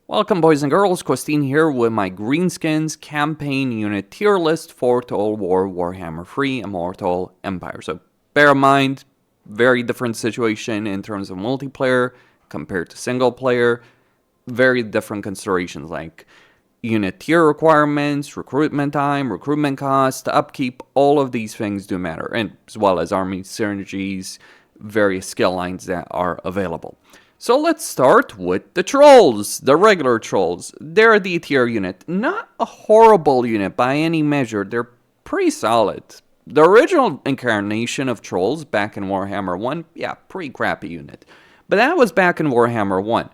Welcome boys and girls, Christine here with my Greenskins campaign unit tier list for Total War Warhammer 3 Immortal Empires. So bear in mind, very different situation in terms of multiplayer compared to single player. Very different considerations like unit tier requirements, recruitment time, recruitment cost, upkeep, all of these things do matter. And as well as army synergies, various skill lines that are available. So let's start with the trolls, the regular trolls. They're a D tier unit. Not a horrible unit by any measure. They're pretty solid. The original incarnation of trolls back in Warhammer 1, yeah, pretty crappy unit. But that was back in Warhammer 1.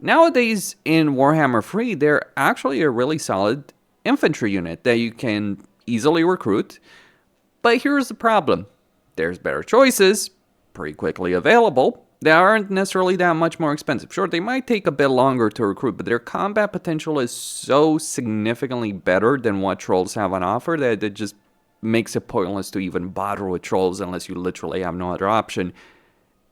Nowadays in Warhammer 3, they're actually a really solid infantry unit that you can easily recruit. But here's the problem. There's better choices, pretty quickly available. They aren't necessarily that much more expensive. Sure, they might take a bit longer to recruit, but their combat potential is so significantly better than what trolls have on offer that it just makes it pointless to even bother with trolls unless you literally have no other option.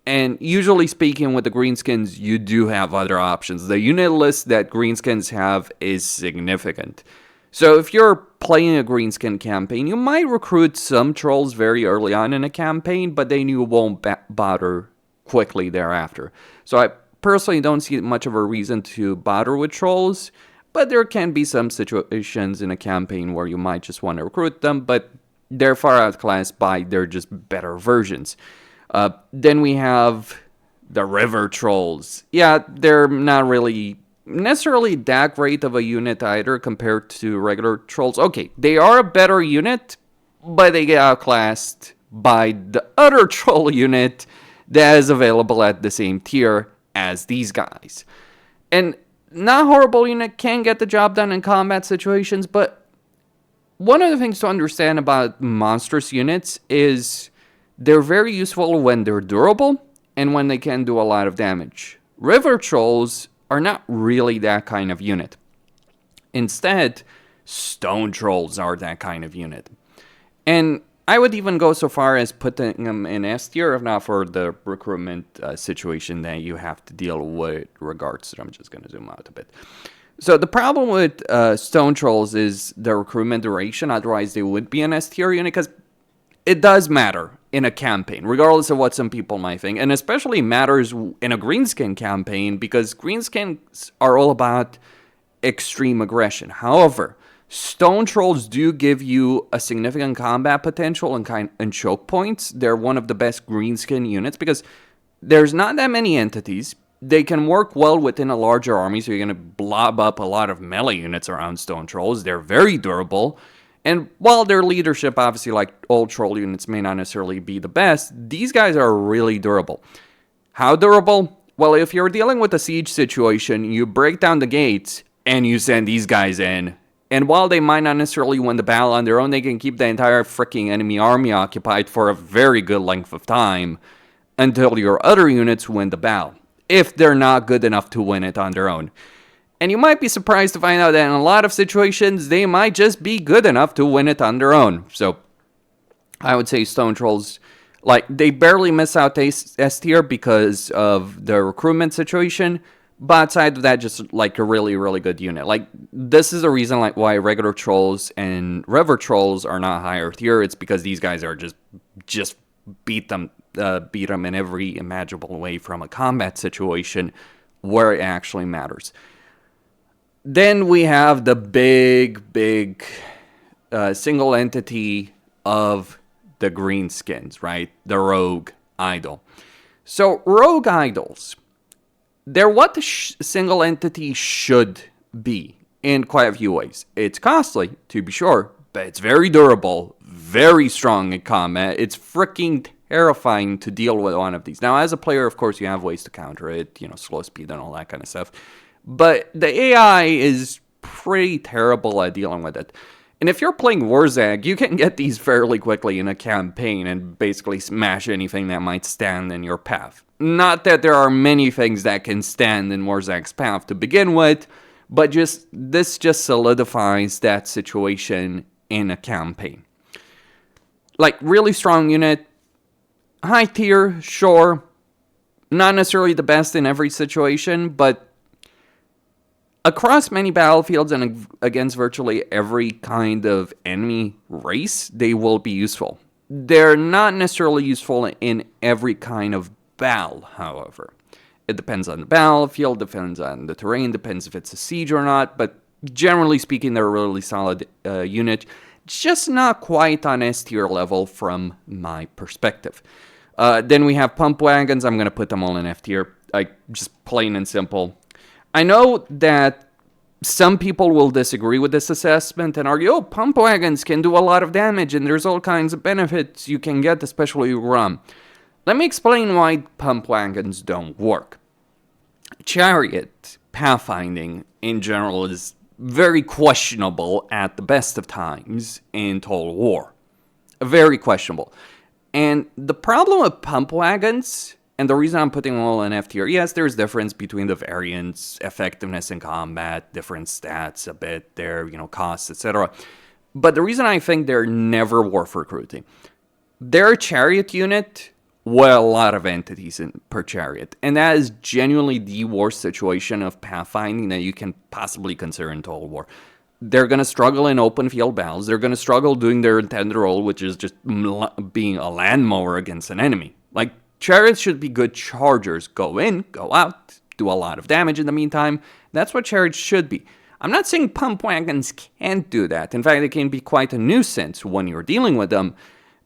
And usually speaking with the Greenskins, you do have other options. The unit list that Greenskins have is significant. So if you're playing a Greenskin campaign, you might recruit some trolls very early on in a campaign, but then you won't bother quickly thereafter. So I personally don't see much of a reason to bother with trolls, but there can be some situations in a campaign where you might just want to recruit them, but they're far outclassed by they're just better versions. Then we have the river trolls. Yeah, they're not really necessarily that great of a unit either compared to regular trolls. Okay, they are a better unit, but they get outclassed by the other troll unit that is available at the same tier as these guys. And not horrible unit can get the job done in combat situations, but one of the things to understand about monstrous units is they're very useful when they're durable and when they can do a lot of damage. River trolls are not really that kind of unit. Instead, stone trolls are that kind of unit. And I would even go so far as putting them in S tier, if not for the recruitment situation that you have to deal with regards to. I'm just going to zoom out a bit. So the problem with stone trolls is the recruitment duration. Otherwise, they would be an S tier unit because it does matter in a campaign, regardless of what some people might think. And especially matters in a Greenskin campaign because Greenskins are all about extreme aggression. However, stone trolls do give you a significant combat potential and choke points. They're one of the best Greenskin units because there's not that many entities. They can work well within a larger army, so you're going to blob up a lot of melee units around stone trolls. They're very durable. And while their leadership, obviously, like all troll units, may not necessarily be the best, these guys are really durable. How durable? Well, if you're dealing with a siege situation, you break down the gates and you send these guys in. And while they might not necessarily win the battle on their own, they can keep the entire freaking enemy army occupied for a very good length of time until your other units win the battle, if they're not good enough to win it on their own. And you might be surprised to find out that in a lot of situations, they might just be good enough to win it on their own. So I would say stone trolls, like, they barely miss out S tier because of the recruitment situation. But outside of that, just like a really, really good unit. Like, this is the reason like why regular trolls and river trolls are not higher tier. It's because these guys are just beat them in every imaginable way from a combat situation where it actually matters. Then we have the big single entity of the Greenskins, right? The rogue idol. So rogue idols, they're what the single entity should be in quite a few ways. It's costly, to be sure, but it's very durable, very strong in combat. It's freaking terrifying to deal with one of these. Now, as a player, of course, you have ways to counter it, slow speed and all that kind of stuff. But the AI is pretty terrible at dealing with it. And if you're playing Warzag, you can get these fairly quickly in a campaign and basically smash anything that might stand in your path. Not that there are many things that can stand in Warzag's path to begin with, but this just solidifies that situation in a campaign. Like, really strong unit, high tier, sure, not necessarily the best in every situation, but Across many battlefields and against virtually every kind of enemy race, they will be useful. They're not necessarily useful in every kind of battle, however. It depends on the battlefield, depends on the terrain, depends if it's a siege or not, but generally speaking, they're a really solid unit. Just not quite on S tier level from my perspective. Then we have pump wagons. I'm going to put them all in F tier. Just plain and simple. I know that some people will disagree with this assessment and argue, oh, pump wagons can do a lot of damage and there's all kinds of benefits you can get, especially ROM. Let me explain why pump wagons don't work. Chariot pathfinding in general is very questionable at the best of times in Total War. Very questionable. And the problem with pump wagons, and the reason I'm putting them all in F tier, yes, there's difference between the variants, effectiveness in combat, different stats a bit there, costs, etc. But the reason I think they're never worth recruiting, they're a chariot unit with a lot of entities per chariot. And that is genuinely the worst situation of pathfinding that you can possibly consider in Total War. They're going to struggle in open field battles. They're going to struggle doing their intended role, which is just being a land mower against an enemy. Like, chariots should be good chargers. Go in, go out, do a lot of damage in the meantime. That's what chariots should be. I'm not saying pump wagons can't do that. In fact, they can be quite a nuisance when you're dealing with them.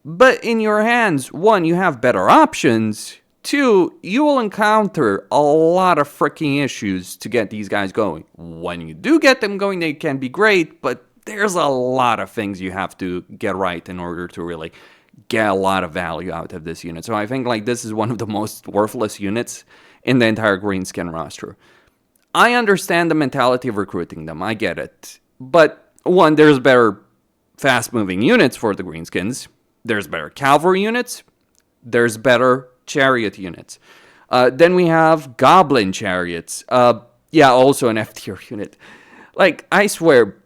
But in your hands, one, you have better options. Two, you will encounter a lot of freaking issues to get these guys going. When you do get them going, they can be great, but there's a lot of things you have to get right in order to really get a lot of value out of this unit. So I think this is one of the most worthless units in the entire Greenskin roster. I understand the mentality of recruiting them. I get it. But one, there's better fast-moving units for the Greenskins. There's better cavalry units. There's better chariot units. Then we have Goblin chariots. Also an F tier unit. I swear,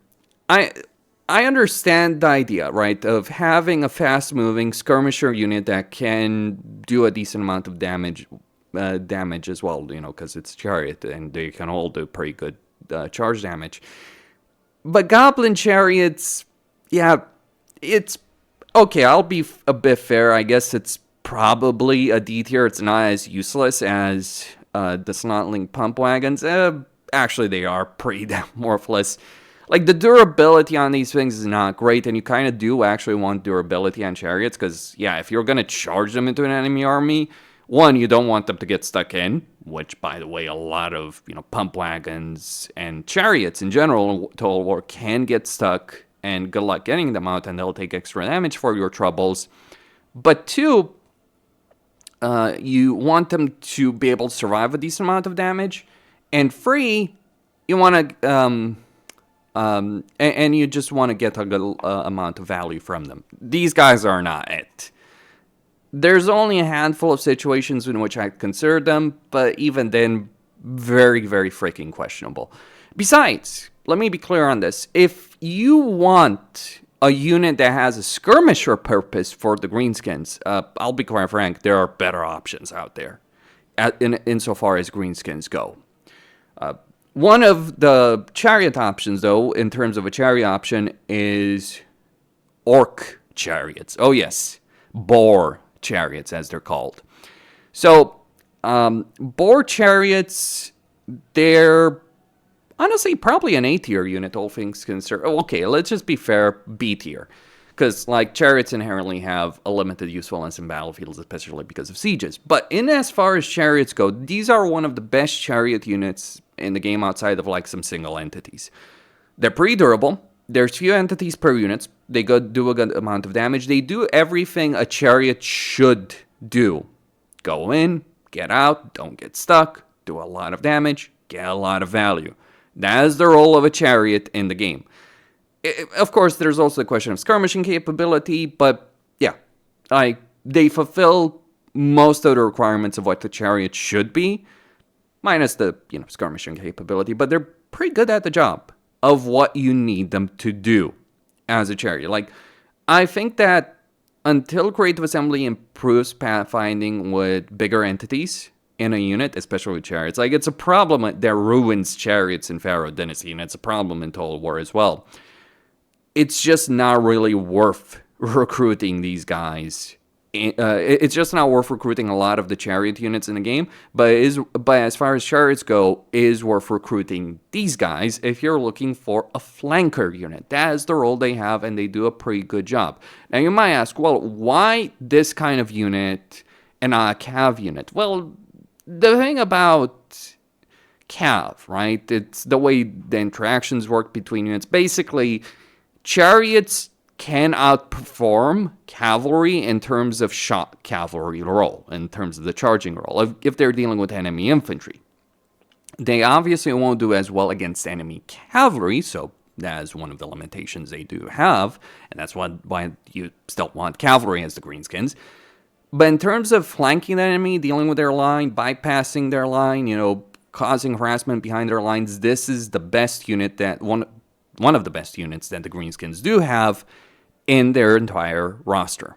I understand the idea, right, of having a fast-moving skirmisher unit that can do a decent amount of damage as well, because it's chariot and they can all do pretty good charge damage. But Goblin chariots, it's okay, I'll be a bit fair. I guess it's probably a D tier. It's not as useless as the Snotling pump wagons. Actually, they are pretty damn worthless. The durability on these things is not great, and you kind of do actually want durability on chariots, because, if you're going to charge them into an enemy army, one, you don't want them to get stuck in, which, by the way, a lot of, pump wagons and chariots in general in Total War can get stuck, and good luck getting them out, and they'll take extra damage for your troubles. But two, you want them to be able to survive a decent amount of damage. And three, you want to, and you just want to get a good amount of value from them. These guys are not it. There's only a handful of situations in which I consider them, but even then, very, very freaking questionable. Besides, let me be clear on this. If you want a unit that has a skirmisher purpose for the Greenskins, I'll be quite frank, there are better options out there insofar as Greenskins go. One of the chariot options, though, in terms of a chariot option, is orc chariots. Oh, yes, boar chariots, as they're called. So, boar chariots, they're honestly probably an A tier unit, all things considered. Okay, let's just be fair, B tier. Because, chariots inherently have a limited usefulness in battlefields, especially because of sieges. But in as far as chariots go, these are one of the best chariot units in the game outside of, some single entities. They're pretty durable. There's few entities per unit. They do a good amount of damage. They do everything a chariot should do. Go in, get out, don't get stuck, do a lot of damage, get a lot of value. That is the role of a chariot in the game. Of course, there's also the question of skirmishing capability, but they fulfill most of the requirements of what the chariot should be, minus the skirmishing capability, but they're pretty good at the job of what you need them to do as a chariot. I think that until Creative Assembly improves pathfinding with bigger entities in a unit, especially with chariots. Like, it's a problem that ruins chariots in Pharaoh Dynasty, and it's a problem in Total War as well. It's just not really worth recruiting these guys. It's just not worth recruiting a lot of the chariot units in the game, but as far as chariots go, it is worth recruiting these guys if you're looking for a flanker unit. That is the role they have, and they do a pretty good job. Now you might ask, well, why this kind of unit and not a cav unit? Well, the thing about cav, right? It's the way the interactions work between units. Basically, chariots can outperform cavalry in terms of shot cavalry roll, in terms of the charging roll, if they're dealing with enemy infantry. They obviously won't do as well against enemy cavalry, so that is one of the limitations they do have, and that's why you still want cavalry as the Greenskins. But in terms of flanking the enemy, dealing with their line, bypassing their line, causing harassment behind their lines, this is the best unit one of the best units that the Greenskins do have in their entire roster.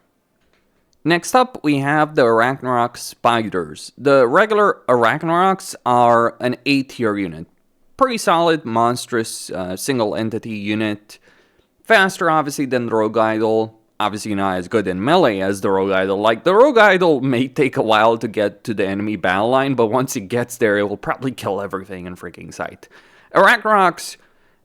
Next up, we have the Arachnarok Spiders. The regular Arachnaroks are an A-tier unit. Pretty solid, monstrous, single entity unit. Faster, obviously, than the Rogue Idol. Obviously not as good in melee as the Rogue Idol. Like, the Rogue Idol may take a while to get to the enemy battle line, but once it gets there, it will probably kill everything in freaking sight. Arachnaroks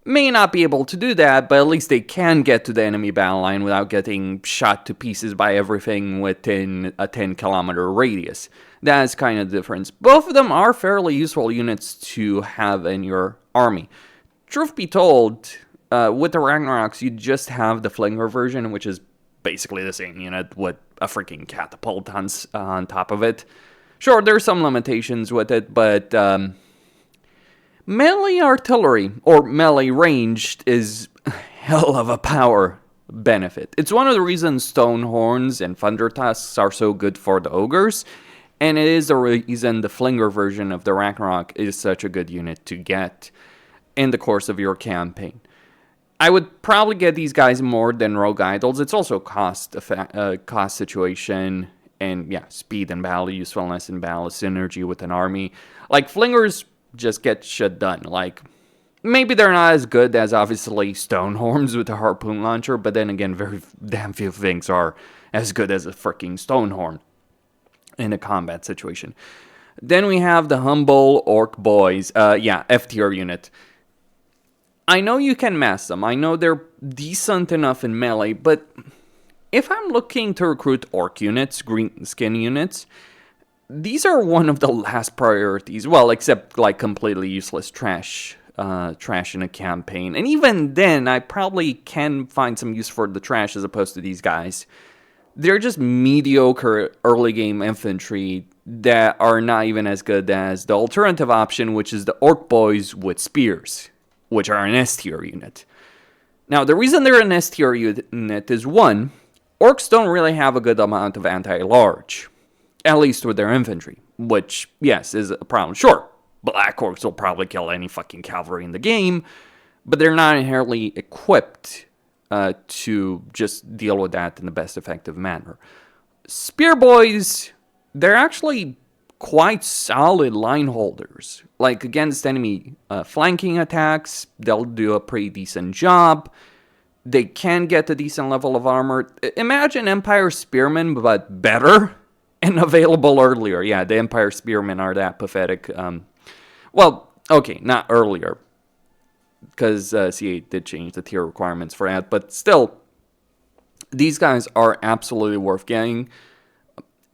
may not be able to do that, but at least they can get to the enemy battle line without getting shot to pieces by everything within a 10-kilometer radius. That's kind of the difference. Both of them are fairly useful units to have in your army. Truth be told, with the Ragnaroks, you just have the Flinger version, which is basically the same unit with a freaking catapult on top of it. Sure, there's some limitations with it, but melee artillery, or melee ranged, is hell of a power benefit. It's one of the reasons Stone Horns and Thunder Tusks are so good for the Ogres, and it is the reason the Flinger version of the Ragnarok is such a good unit to get in the course of your campaign. I would probably get these guys more than Rogue Idols. It's also cost situation, and yeah, speed in battle, usefulness in battle, synergy with an army. Like, Flingers just get shit done. Like, maybe they're not as good as, obviously, Stonehorns with a harpoon launcher, but then again, very damn few things are as good as a freaking Stonehorn in a combat situation. Then we have the Humble Orc Boys. F-tier unit. I know you can mass them. I know they're decent enough in melee, but if I'm looking to recruit Orc units, Greenskin units, these are one of the last priorities. Well, except like completely useless trash in a campaign. And even then, I probably can find some use for the trash as opposed to these guys. They're just mediocre early game infantry that are not even as good as the alternative option, which is the Orc Boys with spears, which are an S-tier unit. Now, the reason they're an S-tier unit is, one, Orcs don't really have a good amount of anti-large. At least with their infantry, which, yes, is a problem. Sure, Black Orcs will probably kill any fucking cavalry in the game, but they're not inherently equipped to just deal with that in the best effective manner. Spear Boys, they're actually quite solid line holders. Like, against enemy flanking attacks, they'll do a pretty decent job. They can get a decent level of armor. Imagine Empire Spearmen, but better. And available earlier. Yeah, the Empire Spearmen are that pathetic. Well, okay, not earlier. Because C8 did change the tier requirements for that. But still, these guys are absolutely worth getting.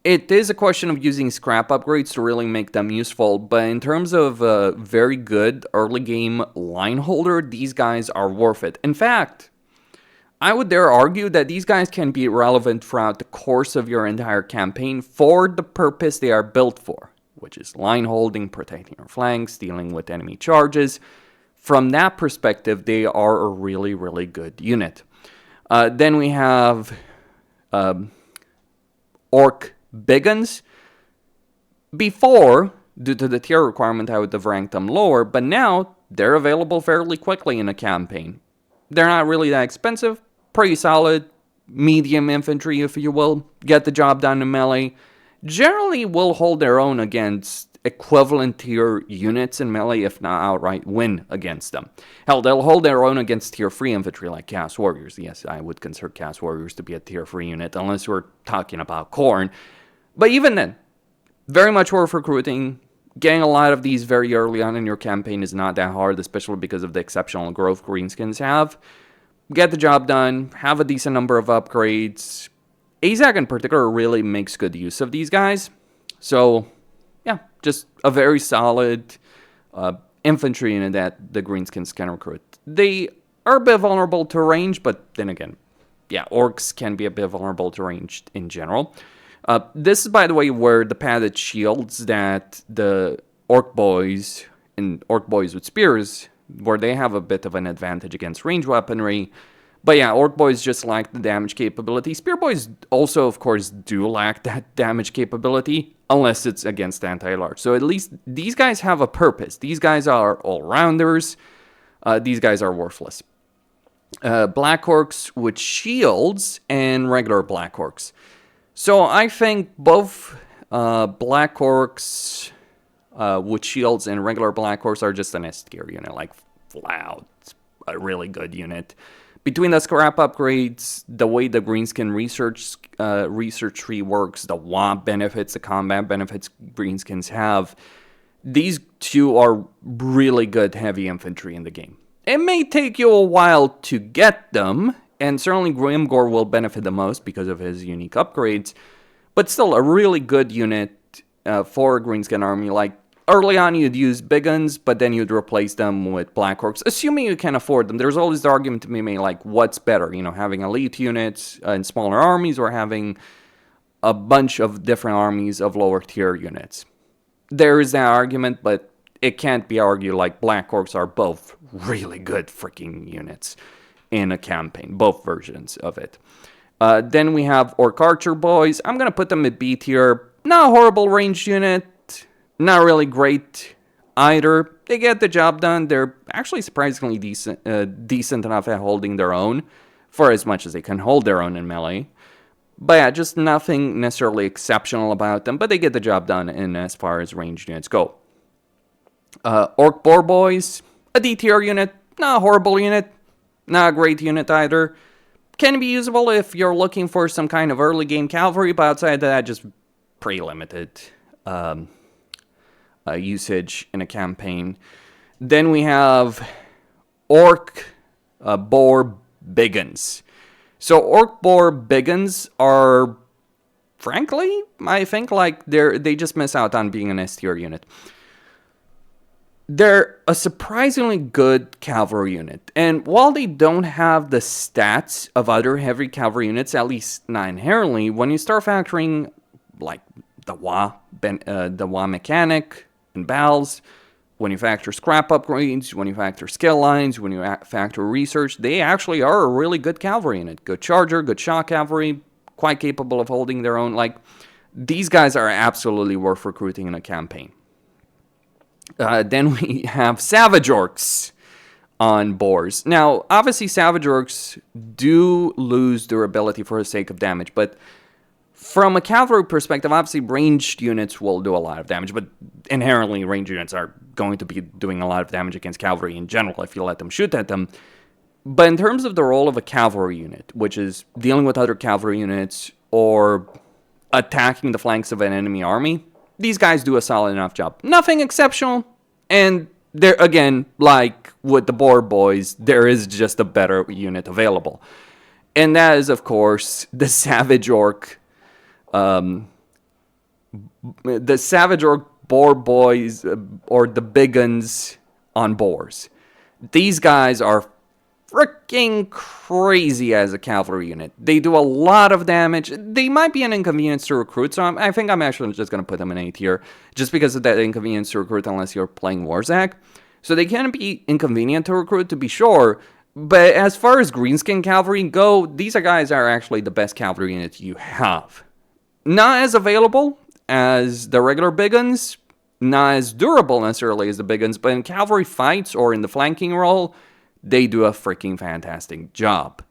It is a question of using scrap upgrades to really make them useful. But in terms of a very good early game line holder, these guys are worth it. In fact, I would dare argue that these guys can be relevant throughout the course of your entire campaign for the purpose they are built for, which is line holding, protecting your flanks, dealing with enemy charges. From that perspective, they are a really, really good unit. Then we have Orc Biggins. Before, due to the tier requirement, I would have ranked them lower, but now they're available fairly quickly in a campaign. They're not really that expensive. Pretty solid, medium infantry, if you will. Get the job done in melee. Generally will hold their own against equivalent tier units in melee, if not outright win against them. Hell, they'll hold their own against tier 3 infantry like Chaos Warriors. Yes, I would consider Chaos Warriors to be a tier 3 unit, unless we're talking about Khorne. But even then, very much worth recruiting. Getting a lot of these very early on in your campaign is not that hard, especially because of the exceptional growth Greenskins have. Get the job done, have a decent number of upgrades. Azag in particular really makes good use of these guys. So, yeah, just a very solid infantry unit that the Greenskins can recruit. They are a bit vulnerable to range, but then again, yeah, orcs can be a bit vulnerable to range in general. This is, by the way, where the padded shields that the orc boys and orc boys with spears, where they have a bit of an advantage against range weaponry. But yeah, orc boys just lack the damage capability. Spear boys also, of course, do lack that damage capability, unless it's against anti-large. So at least these guys have a purpose. These guys are all-rounders. These guys are worthless. Black orcs with shields and regular black orcs. So I think both black orcs with shields and regular black orcs are just an S tier unit, like Vlad, a really good unit. Between the scrap upgrades, the way the Greenskin research tree works, the WAP benefits, the combat benefits Greenskins have, these two are really good heavy infantry in the game. It may take you a while to get them, and certainly Grimgor will benefit the most because of his unique upgrades, but still a really good unit for a Greenskin army. Like, early on you'd use big guns, but then you'd replace them with black orcs, assuming you can afford them. There's always the argument to be made, like, what's better? You know, having elite units in smaller armies or having a bunch of different armies of lower tier units. There is that argument, but it can't be argued. Like, black orcs are both really good freaking units in a campaign, both versions of it. Then we have Orc Archer Boys. I'm going to put them at B tier. Not a horrible ranged unit. Not really great either. They get the job done. They're actually surprisingly decent enough at holding their own, for as much as they can hold their own in melee. But yeah, just nothing necessarily exceptional about them, but they get the job done in as far as ranged units go. Orc Boar Boys, a D tier unit. Not a horrible unit. Not a great unit either. Can be usable if you're looking for some kind of early game cavalry, but outside of that, just pretty limited usage in a campaign. Then we have Orc Boar Biggins. So Orc Boar Biggins are, frankly, I think like they just miss out on being an S tier unit. They're a surprisingly good cavalry unit, and while they don't have the stats of other heavy cavalry units, at least not inherently, when you start factoring like the WA mechanic and BALs, when you factor scrap upgrades, when you factor skill lines, when you factor research, they actually are a really good cavalry unit. Good charger, good shock cavalry, quite capable of holding their own. Like, these guys are absolutely worth recruiting in a campaign. Then we have Savage Orcs on boars. Now, obviously, Savage Orcs do lose durability for the sake of damage, but from a cavalry perspective, obviously, ranged units will do a lot of damage, but inherently, ranged units are going to be doing a lot of damage against cavalry in general if you let them shoot at them. But in terms of the role of a cavalry unit, which is dealing with other cavalry units or attacking the flanks of an enemy army, these guys do a solid enough job. Nothing exceptional, and there again, like with the Boar Boys, there is just a better unit available. And that is, of course, the Savage Orc. The Savage Orc Boar Boys, or the Big Guns on boars. These guys are freaking crazy as a cavalry unit. They do a lot of damage. They might be an inconvenience to recruit, so I think I'm actually just going to put them in A tier, just because of that inconvenience to recruit unless you're playing Warzak. So they can be inconvenient to recruit, to be sure, but as far as Greenskin cavalry go, these guys are actually the best cavalry unit you have. Not as available as the regular big guns, not as durable necessarily as the big guns, but in cavalry fights or in the flanking role, they do a freaking fantastic job.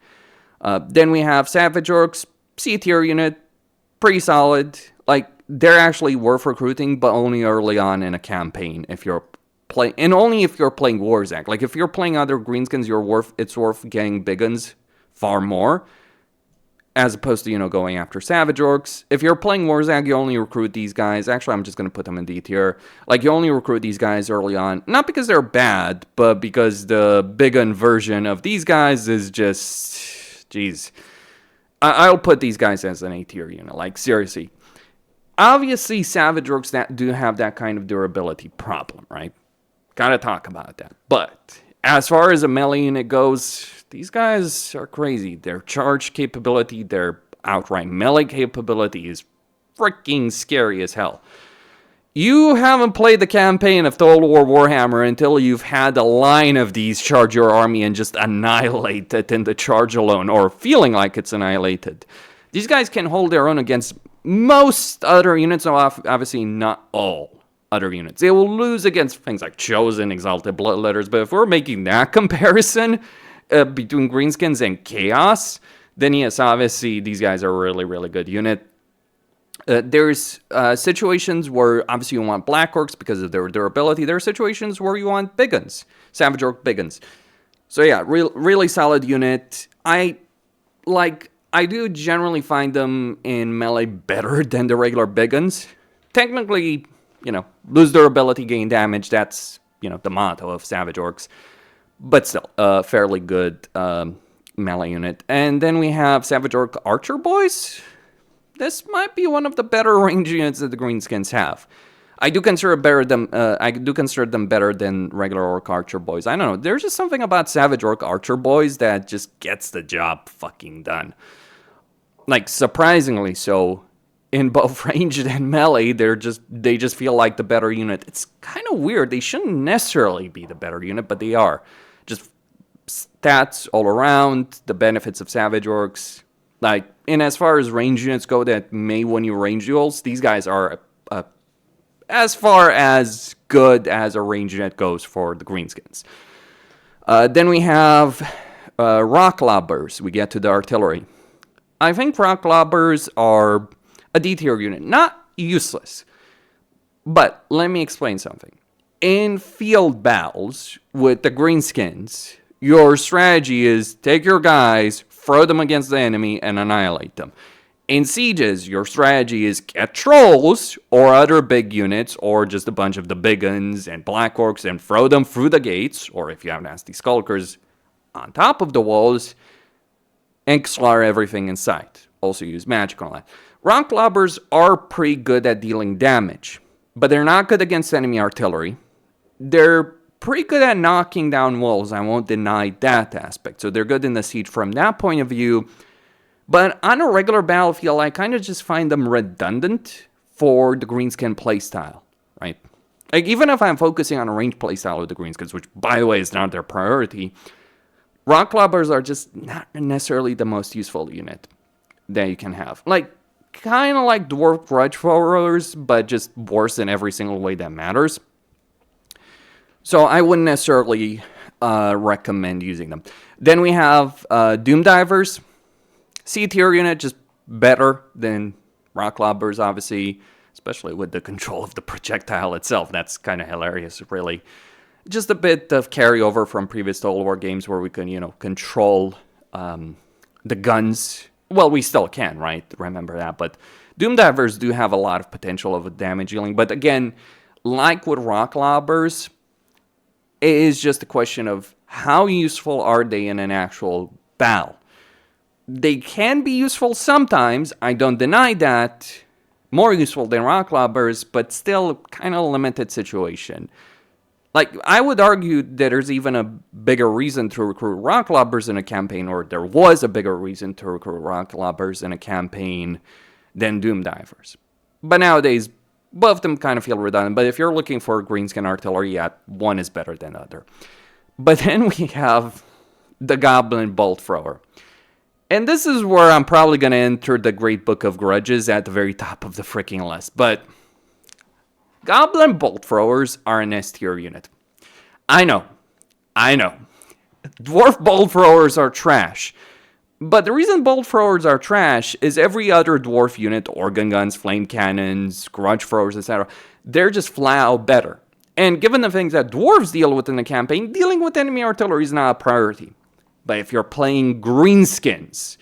Then we have Savage Orcs, C tier unit, pretty solid. Like, they're actually worth recruiting, but only early on in a campaign if you're playing, and only if you're playing Warzag. Like if you're playing other Greenskins, it's worth getting big guns far more, as opposed to, going after Savage Orcs. If you're playing Warzag, you only recruit these guys. Actually, I'm just going to put them in D tier. Like, you only recruit these guys early on. Not because they're bad, but because the big gun version of these guys is just... Jeez. I'll put these guys as an A tier unit. Like, seriously. Obviously, Savage Orcs that do have that kind of durability problem, right? Gotta talk about that. But as far as a melee unit goes, these guys are crazy. Their charge capability, their outright melee capability is freaking scary as hell. You haven't played the campaign of Total War Warhammer until you've had a line of these charge your army and just annihilate it in the charge alone, or feeling like it's annihilated. These guys can hold their own against most other units, so obviously not all other units. They will lose against things like Chosen, Exalted Bloodletters, but if we're making that comparison between Greenskins and Chaos, then yes, obviously these guys are a really, really good unit. There's situations where obviously you want Black Orcs because of their durability. There are situations where you want Big Guns, Savage Orc Big Guns. So yeah, really solid unit. I do generally find them in melee better than the regular Big Guns. Technically, lose durability, gain damage. That's, the motto of Savage Orcs. But still, fairly good melee unit. And then we have Savage Orc Archer Boys. This might be one of the better range units that the Greenskins have. I do consider them better than regular Orc Archer Boys. I don't know. There's just something about Savage Orc Archer Boys that just gets the job fucking done. Like, surprisingly so. In both ranged and melee, they just feel like the better unit. It's kind of weird. They shouldn't necessarily be the better unit, but they are. Just stats all around, the benefits of Savage Orcs. Like, and as far as range units go that may win you range duels, these guys are as far as good as a range unit goes for the Greenskins. Then we have Rock Lobbers. We get to the artillery. I think Rock Lobbers are a D tier unit. Not useless. But let me explain something. In field battles with the Greenskins, your strategy is take your guys, throw them against the enemy, and annihilate them. In sieges, your strategy is get trolls or other big units, or just a bunch of the big guns and Black Orcs, and throw them through the gates, or if you have nasty skulkers, on top of the walls, and slaughter everything in sight. Also use magic on that. Rock Lobbers are pretty good at dealing damage, but they're not good against enemy artillery. They're pretty good at knocking down walls, I won't deny that aspect. So they're good in the siege from that point of view. But on a regular battlefield, I kind of just find them redundant for the Greenskin playstyle, right? Like, even if I'm focusing on a range playstyle with the Greenskins, which, by the way, is not their priority, Rock Lobbers are just not necessarily the most useful unit that you can have. Like, kind of like Dwarf Grudge Throwers, but just worse in every single way that matters. So I wouldn't necessarily recommend using them. Then we have Doom Divers. C tier unit, just better than Rock Lobbers, obviously, especially with the control of the projectile itself. That's kind of hilarious, really. Just a bit of carryover from previous Total War games where we can, control the guns. Well, we still can, right? Remember that. But Doom Divers do have a lot of potential of damage dealing. But again, like with Rock Lobbers, it is just a question of how useful are they in an actual battle. They can be useful sometimes, I don't deny that. More useful than Rock Lobbers, but still kind of limited situation. Like, I would argue that there's even a bigger reason to recruit Rock Lobbers in a campaign, or there was a bigger reason to recruit Rock Lobbers in a campaign than Doom Divers. But nowadays, both of them kind of feel redundant. But if you're looking for Greenskin artillery, yeah, one is better than the other. But then we have the Goblin Bolt Thrower. And this is where I'm probably going to enter the Great Book of Grudges at the very top of the freaking list. But Goblin Bolt Throwers are an S tier unit. I know. Dwarf Bolt Throwers are trash. But the reason bolt throwers are trash is every other dwarf unit, organ guns, flame cannons, grudge throwers, etc., they're just flat out better. And given the things that dwarves deal with in the campaign, dealing with enemy artillery is not a priority. But if you're playing greenskins,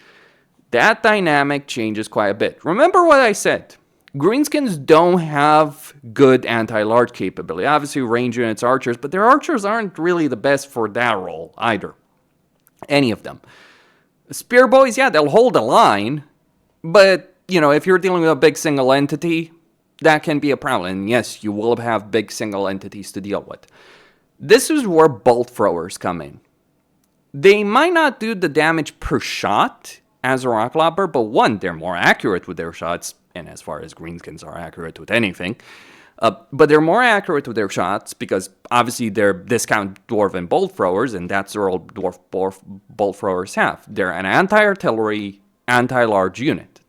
that dynamic changes quite a bit. Remember what I said. Greenskins don't have good anti-large capability. Obviously, range units, archers, but their archers aren't really the best for that role either. Any of them. Spear boys, yeah, they'll hold a line, but, if you're dealing with a big single entity, that can be a problem. And yes, you will have big single entities to deal with. This is where bolt throwers come in. They might not do the damage per shot as a rock lobber, but one, they're more accurate with their shots, and as far as greenskins are accurate with anything, but they're more accurate with their shots because obviously they're discount dwarven bolt throwers, and that's the role dwarf bolt throwers have. They're an anti-artillery, anti-large unit,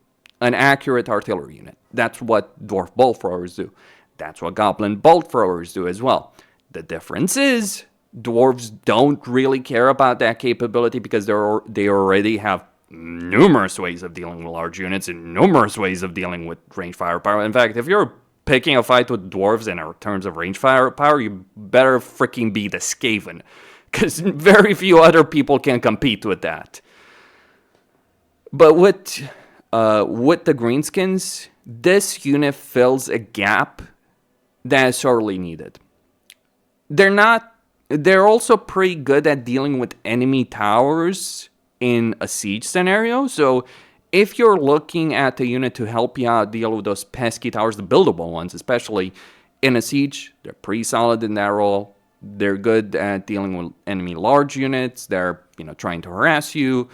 an accurate artillery unit. That's what dwarf bolt throwers do. That's what goblin bolt throwers do as well. The difference is dwarves don't really care about that capability because they already have numerous ways of dealing with large units and numerous ways of dealing with range firepower. In fact, if you're picking a fight with dwarves in terms of range firepower, you better freaking be the Skaven, because very few other people can compete with that. But with the greenskins, this unit fills a gap that is sorely needed. They're also pretty good at dealing with enemy towers in a siege scenario. So if you're looking at a unit to help you out deal with those pesky towers, the buildable ones especially, in a siege, they're pretty solid in that role. They're good at dealing with enemy large units. They're, trying to harass you.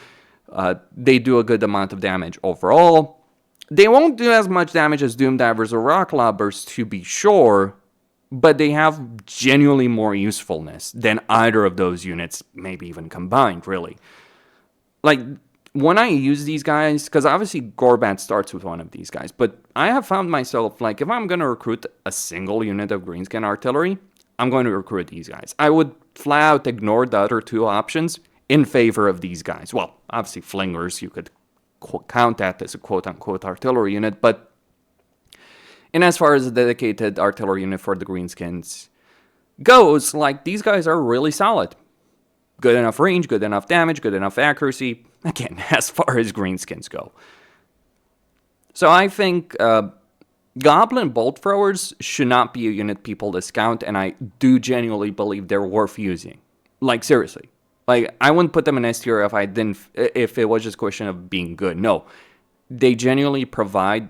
They do a good amount of damage overall. They won't do as much damage as Doom Divers or Rock Lobbers, to be sure, but they have genuinely more usefulness than either of those units, maybe even combined, really. Like, when I use these guys, because obviously Gorbat starts with one of these guys, but I have found myself, like, if I'm going to recruit a single unit of Greenskin artillery, I'm going to recruit these guys. I would flat out ignore the other two options in favor of these guys. Well, obviously Flingers, you could count that as a quote-unquote artillery unit, but and as far as a dedicated artillery unit for the Greenskins goes, like, these guys are really solid. Good enough range, good enough damage, good enough accuracy. Again, as far as greenskins go. So I think Goblin Bolt Throwers should not be a unit people discount, and I do genuinely believe they're worth using. Like, seriously. Like, I wouldn't put them in S tier if it was just a question of being good. No. They genuinely provide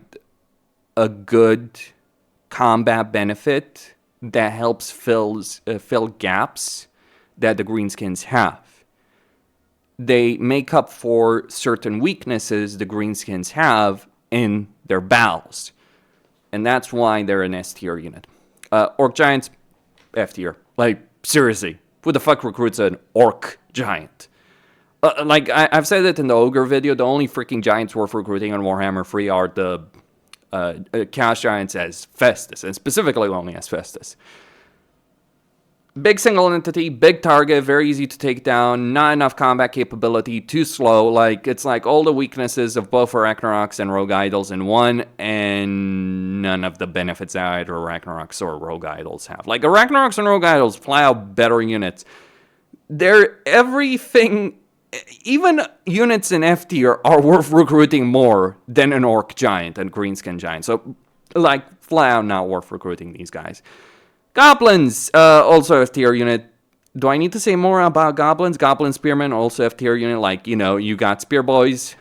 a good combat benefit that helps fill gaps that the greenskins have. They make up for certain weaknesses the greenskins have in their battles. And that's why they're an S tier unit. Orc Giants, F tier. Like, seriously, who the fuck recruits an Orc Giant? Like, I've said it in the Ogre video, the only freaking Giants worth recruiting on Warhammer 3 are the Chaos Giants as Festus, and specifically only as Festus. Big single entity, big target, very easy to take down, not enough combat capability, too slow. Like, it's like all the weaknesses of both Arachnaroks and Rogue Idols in one, and none of the benefits that either Arachnaroks or Rogue Idols have. Like, Arachnaroks and Rogue Idols fly out better units. They're everything, even units in F tier are worth recruiting more than an Orc Giant and Greenskin Giant. So, like, flat out not worth recruiting these guys. Goblins, also F tier unit. Do I need to say more about Goblins? Goblin Spearmen, also F tier unit. Like, you got Spear Boys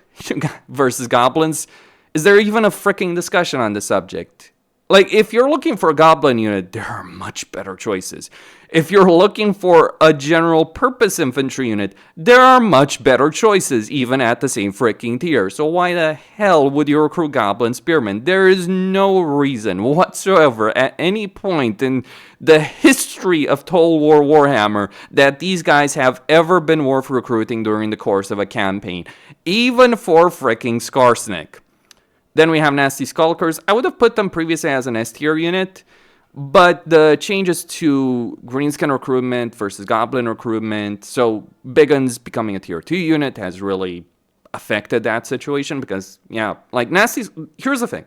versus Goblins. Is there even a freaking discussion on the subject? Like, if you're looking for a Goblin unit, there are much better choices. If you're looking for a general purpose infantry unit, there are much better choices, even at the same freaking tier. So why the hell would you recruit Goblin Spearmen? There is no reason whatsoever at any point in the history of Total War Warhammer that these guys have ever been worth recruiting during the course of a campaign. Even for freaking Skarsnik. Then we have Nasty Skulkers. I would have put them previously as an S tier unit, but the changes to Greenskin recruitment versus Goblin recruitment, so Big Guns becoming a tier 2 unit has really affected that situation because, yeah, like here's the thing.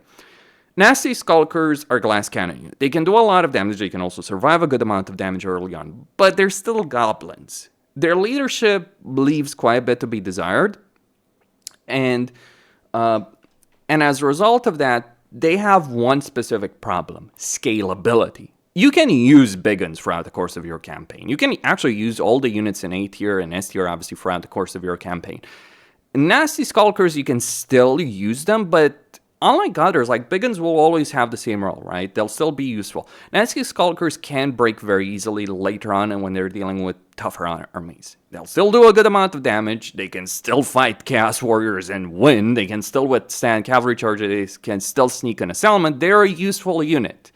Nasty Skulkers are glass cannon. They can do a lot of damage. They can also survive a good amount of damage early on. But they're still goblins. Their leadership leaves quite a bit to be desired. And as a result of that, they have one specific problem. Scalability. You can use big guns throughout the course of your campaign. You can actually use all the units in A tier and S tier, obviously, throughout the course of your campaign. Nasty Skulkers, you can still use them, but unlike others, like big guns will always have the same role, right? They'll still be useful. Nasty Skulkers can break very easily later on and when they're dealing with tougher armies. They'll still do a good amount of damage. They can still fight Chaos Warriors and win. They can still withstand cavalry charges. They can still sneak an assailant. They're a useful unit.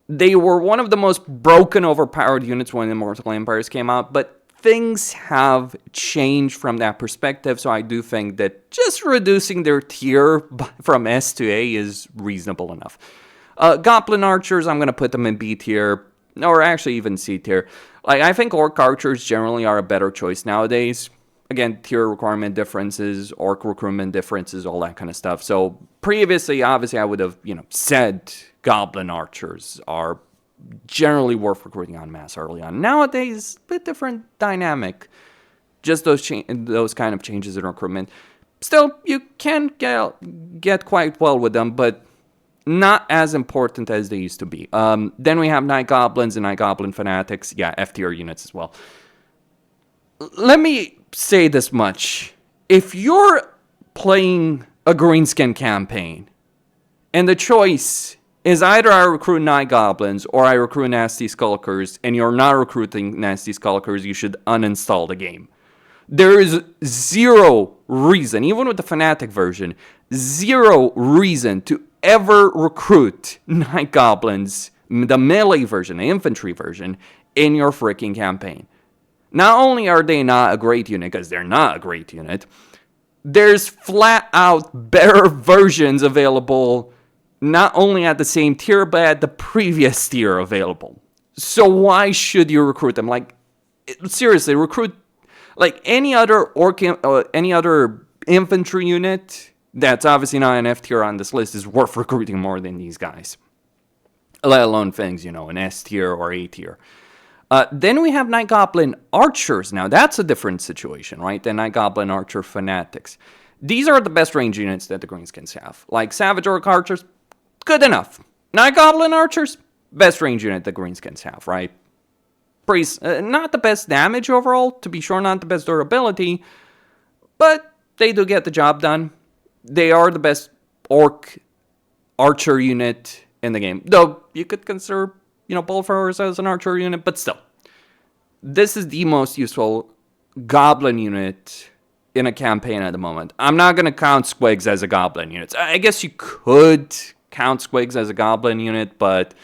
They were one of the most broken, overpowered units when Immortal Empires came out, but things have changed from that perspective, so I do think that just reducing their tier from S to A is reasonable enough. Goblin Archers, I'm going to put them in B tier, or actually even C tier. Like, I think Orc Archers generally are a better choice nowadays. Again, tier requirement differences, Orc recruitment differences, all that kind of stuff. So previously, obviously, I would have, said Goblin Archers are generally worth recruiting en masse early on. Nowadays, a bit different dynamic. Just those kind of changes in recruitment. Still, you can get quite well with them, but not as important as they used to be. Then we have Night Goblins and Night Goblin Fanatics. Yeah, F tier units as well. Let me say this much. If you're playing a Greenskin campaign, and the choice is either I recruit Night Goblins or I recruit Nasty Skulkers, and you're not recruiting Nasty Skulkers, you should uninstall the game. There is zero reason, even with the Fanatic version, zero reason to ever recruit Night Goblins, the melee version, the infantry version, in your freaking campaign. Not only are they not a great unit, because they're not a great unit, there's flat out better versions available not only at the same tier, but at the previous tier available. So why should you recruit them? Like, seriously, recruit like any other infantry unit that's obviously not an F tier on this list is worth recruiting more than these guys. Let alone things, an S tier or A tier. Then we have Night Goblin Archers. Now, that's a different situation, right? The Night Goblin Archer Fanatics. These are the best range units that the Greenskins have. Like Savage Orc Archers, good enough. Night Goblin Archers, best range unit the Greenskins have, right? Not the best damage overall, to be sure, not the best durability, but they do get the job done. They are the best Orc Archer unit in the game. Though, you could consider, Bullthrowers as an Archer unit, but still. This is the most useful Goblin unit in a campaign at the moment. I'm not going to count Squigs as a Goblin unit. I guess you could count Squigs as a Goblin unit, but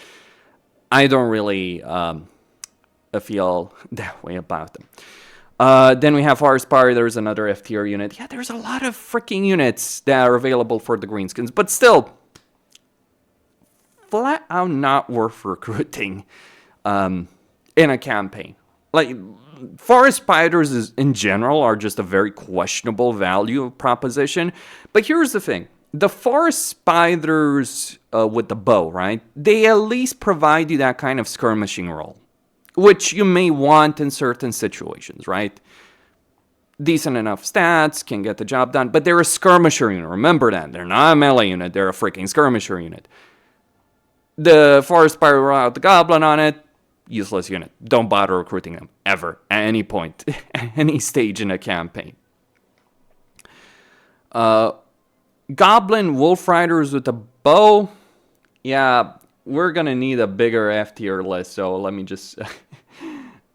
I don't really feel that way about them. Then we have Forest Spire. There's another F tier unit. Yeah, there's a lot of freaking units that are available for the Greenskins, but still, flat out not worth recruiting in a campaign. Like, Forest Spiders in general are just a very questionable value proposition. But here's the thing. The Forest Spiders with the bow, right? They at least provide you that kind of skirmishing role, which you may want in certain situations, right? Decent enough stats, can get the job done, but they're a skirmisher unit. Remember that. They're not a melee unit. They're a freaking skirmisher unit. The Forest Spider without the Goblin on it, useless unit. Don't bother recruiting them, ever, at any point, at any stage in a campaign. Goblin Wolf Riders with a bow. Yeah, we're gonna need a bigger F tier list, so let me just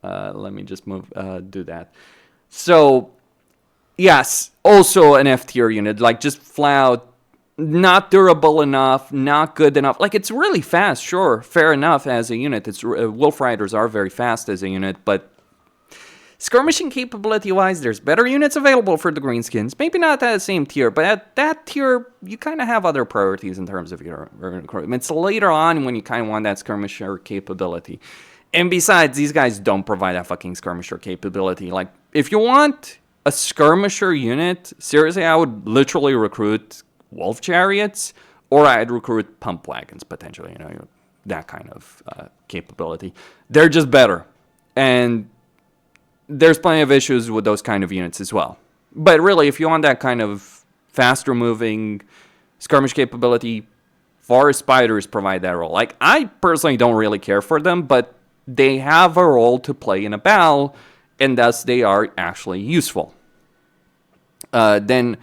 do that. So, yes, also an F tier unit, like just flat out not durable enough, not good enough. Like, it's really fast, sure, fair enough as a unit. It's Wolf Riders are very fast as a unit, but skirmishing capability-wise, there's better units available for the Greenskins. Maybe not at the same tier, but at that tier, you kind of have other priorities in terms of your recruitment. It's later on when you kind of want that skirmisher capability. And besides, these guys don't provide that fucking skirmisher capability. Like, if you want a skirmisher unit, seriously, I would literally recruit wolf chariots, or I'd recruit pump wagons, potentially, that kind of capability. They're just better. And there's plenty of issues with those kind of units as well. But really, if you want that kind of faster moving skirmish capability, forest spiders provide that role. Like, I personally don't really care for them, but they have a role to play in a battle, and thus they are actually useful. Then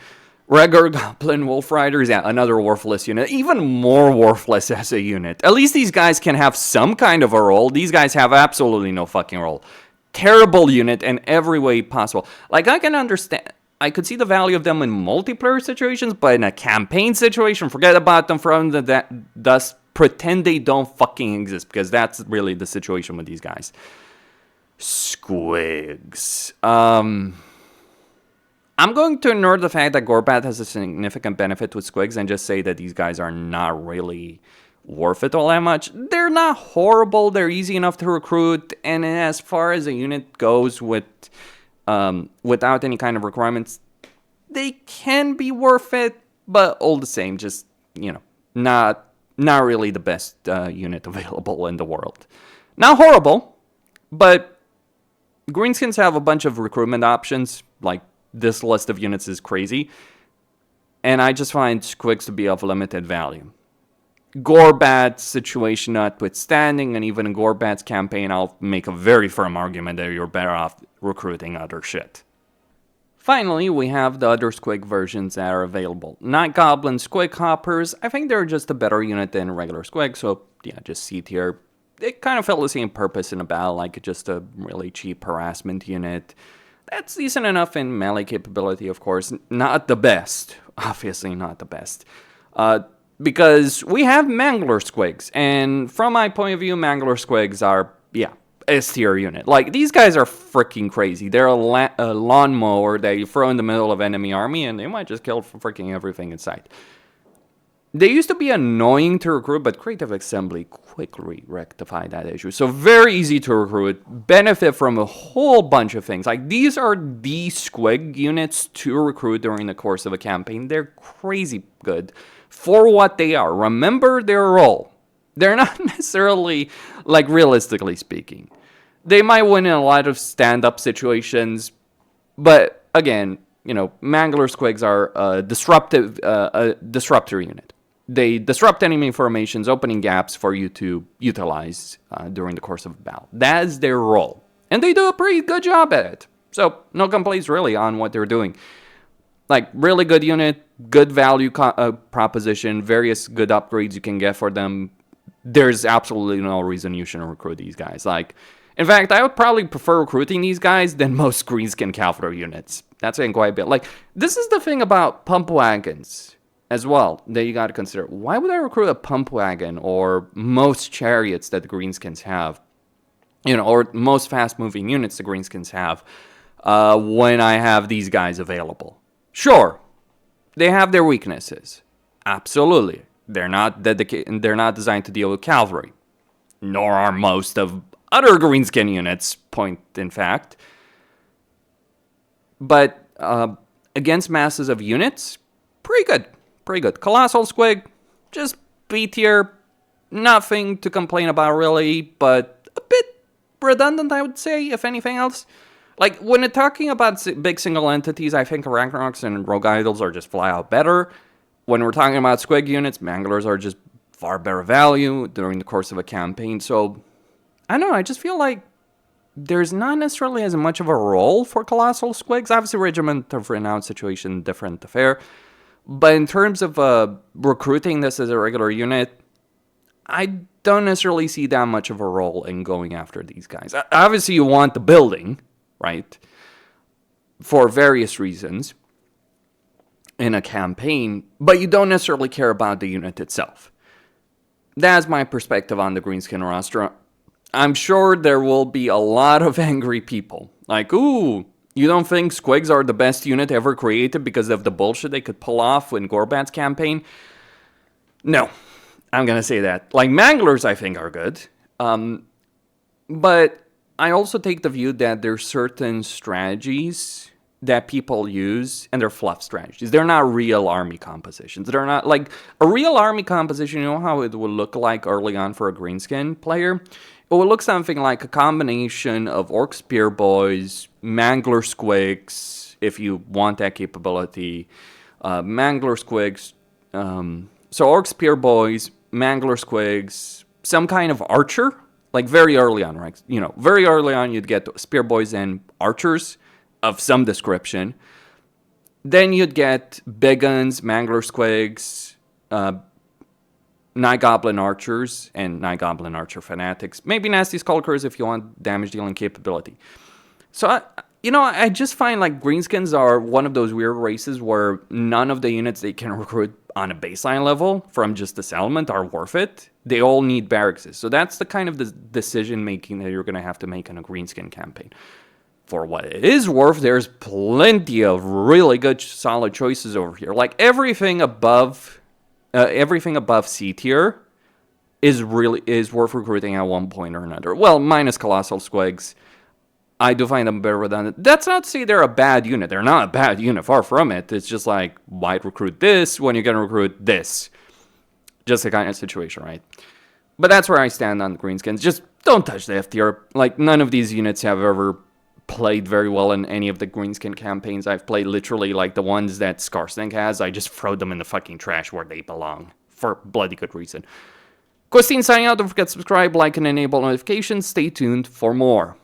regular Goblin Wolf Riders, yeah, another worthless unit. Even more worthless as a unit. At least these guys can have some kind of a role. These guys have absolutely no fucking role. Terrible unit in every way possible. Like, I can understand, I could see the value of them in multiplayer situations, but in a campaign situation, forget about them from thus pretend they don't fucking exist, because that's really the situation with these guys. Squigs. I'm going to ignore the fact that Gorbat has a significant benefit with squigs and just say that these guys are not really worth it all that much. They're not horrible. They're easy enough to recruit. And as far as a unit goes without any kind of requirements, they can be worth it. But all the same, just, not really the best unit available in the world. Not horrible, but Greenskins have a bunch of recruitment options. Like, this list of units is crazy. And I just find squigs to be of limited value. Gorbat's situation notwithstanding, and even in Gorbat's campaign, I'll make a very firm argument that you're better off recruiting other shit. Finally, we have the other squig versions that are available. Night Goblin Squig Hoppers, I think they're just a better unit than regular squig, so yeah, just C tier. It kind of felt the same purpose in a battle, like just a really cheap harassment unit. That's decent enough in melee capability, of course. Not the best. Obviously not the best. Because we have Mangler Squigs. And from my point of view, Mangler Squigs are, S tier unit. Like, these guys are freaking crazy. They're a lawnmower that you throw in the middle of enemy army, and they might just kill freaking everything in sight. They used to be annoying to recruit, but Creative Assembly quickly rectified that issue. So very easy to recruit, benefit from a whole bunch of things. Like, these are the squig units to recruit during the course of a campaign. They're crazy good for what they are. Remember their role. They're not necessarily, like, realistically speaking. They might win in a lot of stand-up situations, but again, Mangler Squigs are a disruptor unit. They disrupt enemy formations, opening gaps for you to utilize during the course of a battle. That is their role. And they do a pretty good job at it. So, no complaints really on what they're doing. Like, really good unit, good value proposition, various good upgrades you can get for them. There's absolutely no reason you shouldn't recruit these guys. Like, in fact, I would probably prefer recruiting these guys than most Greenskin Cavalry units. That's saying quite a bit. Like, this is the thing about pump wagons as well that you got to consider. Why would I recruit a pump wagon or most chariots that the Greenskins have? Or most fast-moving units the Greenskins have when I have these guys available. Sure, they have their weaknesses. Absolutely. They're not designed to deal with cavalry. Nor are most of other Greenskin units, point in fact. But against masses of units, pretty good. Pretty good. Colossal Squig, just B tier. Nothing to complain about really, but a bit redundant, I would say, if anything else. Like, when we're talking about big single entities, I think Arachnaroks and Rogue Idols are just flat out better. When we're talking about squig units, Manglers are just far better value during the course of a campaign. So, I don't know, I just feel like there's not necessarily as much of a role for Colossal Squigs. Obviously, Regiment of Renown situation, different affair. But in terms of recruiting this as a regular unit, I don't necessarily see that much of a role in going after these guys. Obviously, you want the building, right? For various reasons in a campaign, but you don't necessarily care about the unit itself. That's my perspective on the Greenskin roster. I'm sure there will be a lot of angry people. Like, ooh, you don't think squigs are the best unit ever created because of the bullshit they could pull off in Gorbat's campaign? No, I'm going to say that. Like, Manglers, I think, are good. But I also take the view that there's certain strategies that people use, and they're fluff strategies. They're not real army compositions. They're not like a real army composition. You know how it would look like early on for a Greenskin player? It would look something like a combination of Orc Spear Boys, Mangler Squigs, if you want that capability, Mangler Squigs, so Orc Spear Boys, Mangler Squigs, some kind of archer, like very early on, right? You know, very early on you'd get Spear Boys and archers of some description. Then you'd get big guns, Mangler Squigs, Night Goblin Archers, and Night Goblin Archer Fanatics. Maybe Nasty Skulkers if you want damage dealing capability. So, I just find like Greenskins are one of those weird races where none of the units they can recruit on a baseline level from just this element are worth it. They all need barracks. So that's the kind of the decision making that you're going to have to make in a Greenskin campaign. For what it is worth, there's plenty of really good, solid choices over here. Like everything above C tier is worth recruiting at one point or another. Well, minus Colossal Squigs. I do find them better redundant. That's not to say they're a bad unit. They're not a bad unit, far from it. It's just like, why recruit this when you're going to recruit this? Just the kind of situation, right? But that's where I stand on the Greenskins. Just don't touch the F tier. Like, none of these units have ever played very well in any of the Greenskin campaigns I've played. Literally, like the ones that Skarsnik has, I just throw them in the fucking trash where they belong. For bloody good reason. Kostine signing out. Don't forget to subscribe, like, and enable notifications. Stay tuned for more.